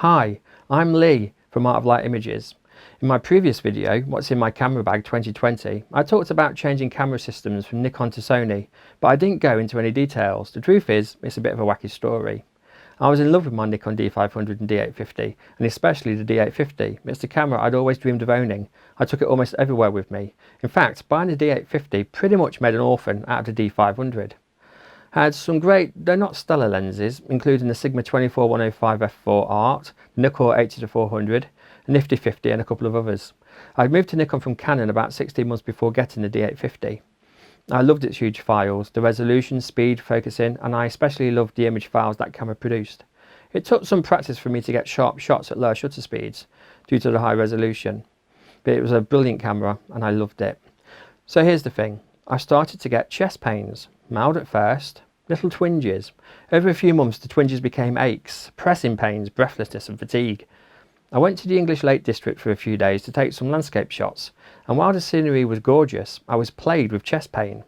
Hi, I'm Lee from Art of Light Images. In my previous video, What's in My Camera Bag 2020, I talked about changing camera systems from Nikon to Sony, but I didn't go into any details. The truth is, it's a bit of a wacky story. I was in love with my Nikon D500 and D850, and especially the D850. It's the camera I'd always dreamed of owning. I took it almost everywhere with me. In fact, buying the D850 pretty much made an orphan out of the D500. Had some great, though not stellar lenses, including the Sigma 24-105 f4 Art, the Nikkor 80-400, a Nifty 50 and a couple of others. I'd moved to Nikon from Canon about 16 months before getting the D850. I loved its huge files, the resolution, speed, focusing, and I especially loved the image files that camera produced. It took some practice for me to get sharp shots at lower shutter speeds due to the high resolution, but it was a brilliant camera and I loved it. So here's the thing, I started to get chest pains, mild at first, little twinges. Over a few months the twinges became aches, pressing pains, breathlessness and fatigue. I went to the English Lake District for a few days to take some landscape shots, and while the scenery was gorgeous, I was plagued with chest pain.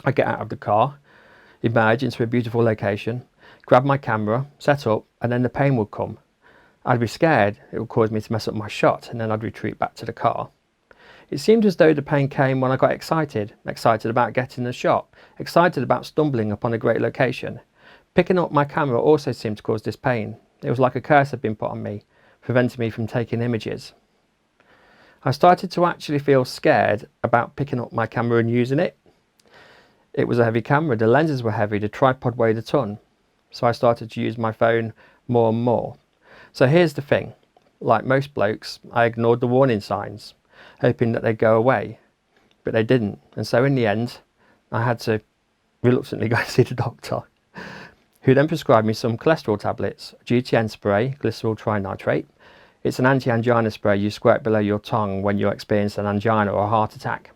I'd get out of the car, emerge into a beautiful location, grab my camera, set up, and then the pain would come. I'd be scared it would cause me to mess up my shot, and then I'd retreat back to the car. It seemed as though the pain came when I got excited about getting the shot, excited about stumbling upon a great location. Picking up my camera also seemed to cause this pain. It was like a curse had been put on me, preventing me from taking images. I started to actually feel scared about picking up my camera and using it. It was a heavy camera, the lenses were heavy, the tripod weighed a ton. So I started to use my phone more and more. So here's the thing, like most blokes, I ignored the warning signs, hoping that they'd go away, but they didn't. And so in the end, I had to reluctantly go and see the doctor, who then prescribed me some cholesterol tablets, GTN spray, glycerol trinitrate. It's an anti-angina spray you squirt below your tongue when you're experiencing an angina or a heart attack.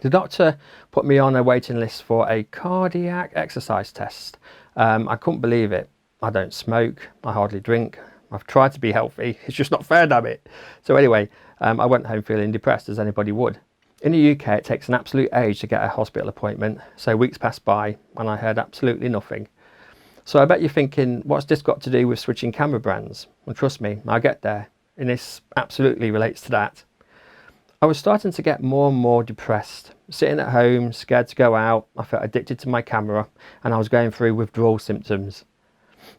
The doctor put me on a waiting list for a cardiac exercise test. I couldn't believe it. I don't smoke, I hardly drink, I've tried to be healthy, it's just not fair, damn it. So anyway, I went home feeling depressed as anybody would. In the UK it takes an absolute age to get a hospital appointment, so weeks passed by and I heard absolutely nothing. So I bet you're thinking, what's this got to do with switching camera brands? Well, trust me, I'll get there, and this absolutely relates to that. I was starting to get more and more depressed, sitting at home, scared to go out, I felt addicted to my camera, and I was going through withdrawal symptoms.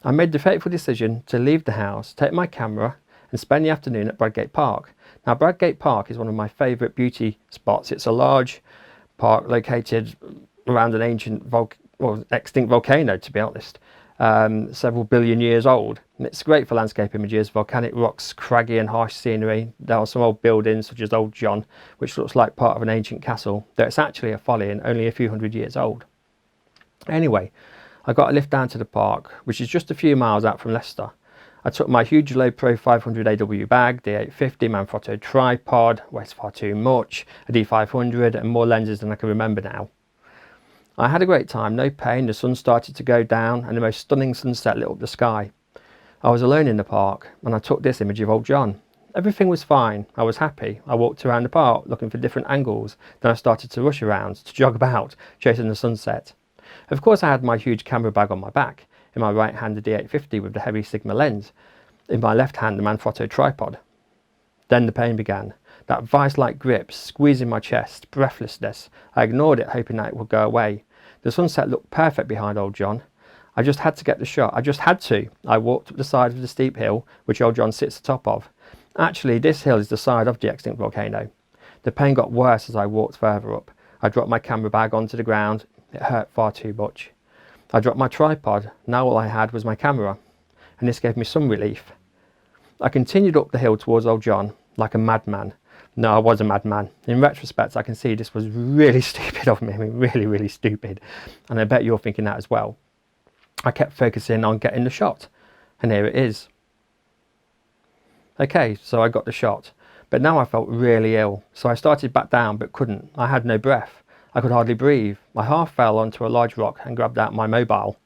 I made the fateful decision to leave the house, take my camera, and spend the afternoon at Bradgate Park. Now, Bradgate Park is one of my favourite beauty spots. It's a large park located around an ancient extinct volcano, to be honest, several billion years old. And it's great for landscape images, volcanic rocks, craggy and harsh scenery. There are some old buildings such as Old John, which looks like part of an ancient castle, though it's actually a folly and only a few hundred years old. Anyway, I got a lift down to the park, which is just a few miles out from Leicester. I took my huge low pro 500 AW bag, D850, Manfrotto tripod, weighs far too much, a D500 and more lenses than I can remember now. I had a great time, no pain, the sun started to go down and the most stunning sunset lit up the sky. I was alone in the park and I took this image of Old John. Everything was fine, I was happy. I walked around the park looking for different angles, then I started to rush around, to jog about, chasing the sunset. Of course I had my huge camera bag on my back, in my right hand the D850 with the heavy Sigma lens, in my left hand the Manfrotto tripod. Then the pain began. That vice-like grip, squeezing my chest, breathlessness. I ignored it, hoping that it would go away. The sunset looked perfect behind Old John. I just had to get the shot. I just had to. I walked up the side of the steep hill, which Old John sits atop of. Actually, this hill is the side of the extinct volcano. The pain got worse as I walked further up. I dropped my camera bag onto the ground. It hurt far too much. I dropped my tripod. Now all I had was my camera, and this gave me some relief. I continued up the hill towards Old John, like a madman. No, I was a madman. In retrospect, I can see this was really stupid of me. I mean, really, really stupid. And I bet you're thinking that as well. I kept focusing on getting the shot, and here it is. Okay, so I got the shot, but now I felt really ill. So I started back down, but couldn't. I had no breath. I could hardly breathe. I half fell onto a large rock and grabbed out my mobile.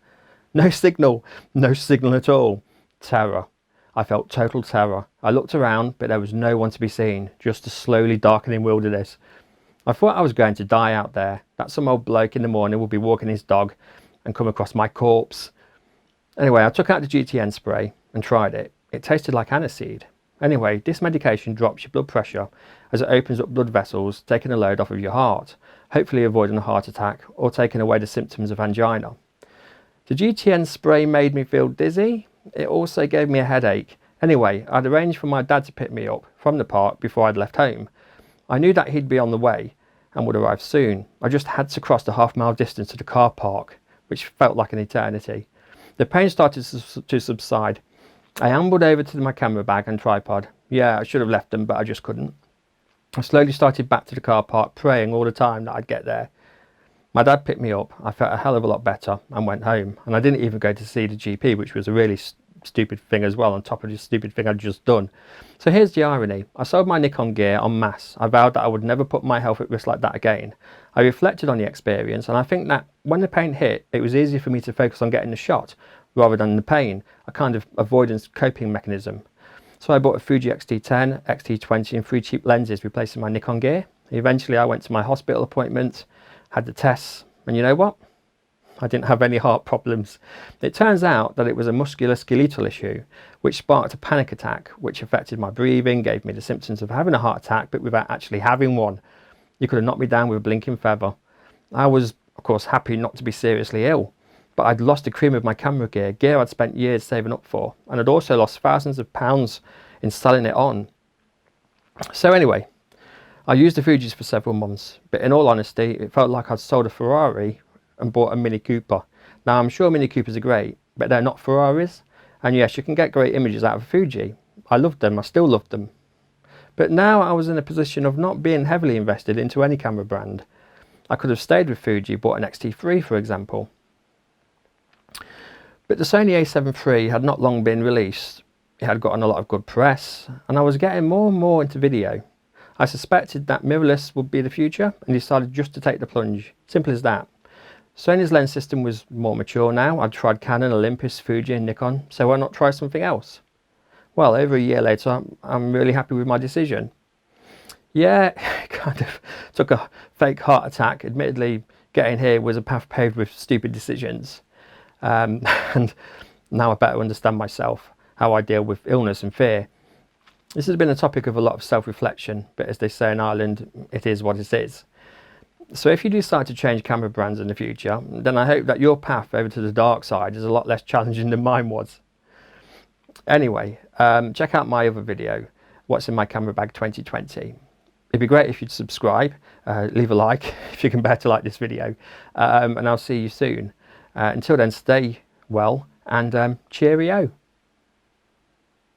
No signal at all. Terror. I felt total terror. I looked around, but there was no one to be seen, just a slowly darkening wilderness. I thought I was going to die out there, that some old bloke in the morning would be walking his dog and come across my corpse. Anyway, I took out the GTN spray and tried it. It tasted like aniseed. Anyway, this medication drops your blood pressure as it opens up blood vessels, taking a load off of your heart, hopefully avoiding a heart attack or taking away the symptoms of angina. The GTN spray made me feel dizzy. It also gave me a headache. Anyway, I'd arranged for my dad to pick me up from the park before I'd left home. I knew that he'd be on the way and would arrive soon. I just had to cross the half-mile distance to the car park, which felt like an eternity. The pain started to subside. I ambled over to my camera bag and tripod. Yeah, I should have left them, but I just couldn't. I slowly started back to the car park, praying all the time that I'd get there. My dad picked me up. I felt a hell of a lot better and went home. And I didn't even go to see the GP, which was a really stupid thing as well, on top of the stupid thing I'd just done. So here's the irony. I sold my Nikon gear en masse. I vowed that I would never put my health at risk like that again. I reflected on the experience, and I think that when the pain hit, it was easier for me to focus on getting the shot rather than the pain, a kind of avoidance coping mechanism. So I bought a Fuji X-T10, X-T20 and 3 cheap lenses replacing my Nikon gear. Eventually I went to my hospital appointment, had the tests, and you know what? I didn't have any heart problems. It turns out that it was a musculoskeletal issue, which sparked a panic attack, which affected my breathing, gave me the symptoms of having a heart attack, but without actually having one. You could have knocked me down with a blinking feather. I was, of course, happy not to be seriously ill, but I'd lost the cream of my camera gear I'd spent years saving up for, and I'd also lost thousands of pounds in selling it on. So anyway, I used the Fujis for several months, but in all honesty, it felt like I'd sold a Ferrari and bought a Mini Cooper. Now, I'm sure Mini Coopers are great, but they're not Ferraris. And yes, you can get great images out of Fuji. I loved them, I still love them. But now I was in a position of not being heavily invested into any camera brand. I could have stayed with Fuji, bought an X-T3 for example. But the Sony a7 III had not long been released. It had gotten a lot of good press, and I was getting more and more into video. I suspected that mirrorless would be the future and decided just to take the plunge. Simple as that. Sony's lens system was more mature now. I'd tried Canon, Olympus, Fuji and Nikon, so why not try something else? Well, over a year later, I'm really happy with my decision. Yeah, it kind of took a fake heart attack. Admittedly, getting here was a path paved with stupid decisions. And now I better understand myself, how I deal with illness and fear. This has been a topic of a lot of self-reflection, but as they say in Ireland, it is what it is. So if you decide to change camera brands in the future, then I hope that your path over to the dark side is a lot less challenging than mine was. Anyway, check out my other video, What's in My Camera Bag 2020. It'd be great if you'd subscribe, leave a like if you can bear to like this video, and I'll see you soon. Until then, stay well and cheerio.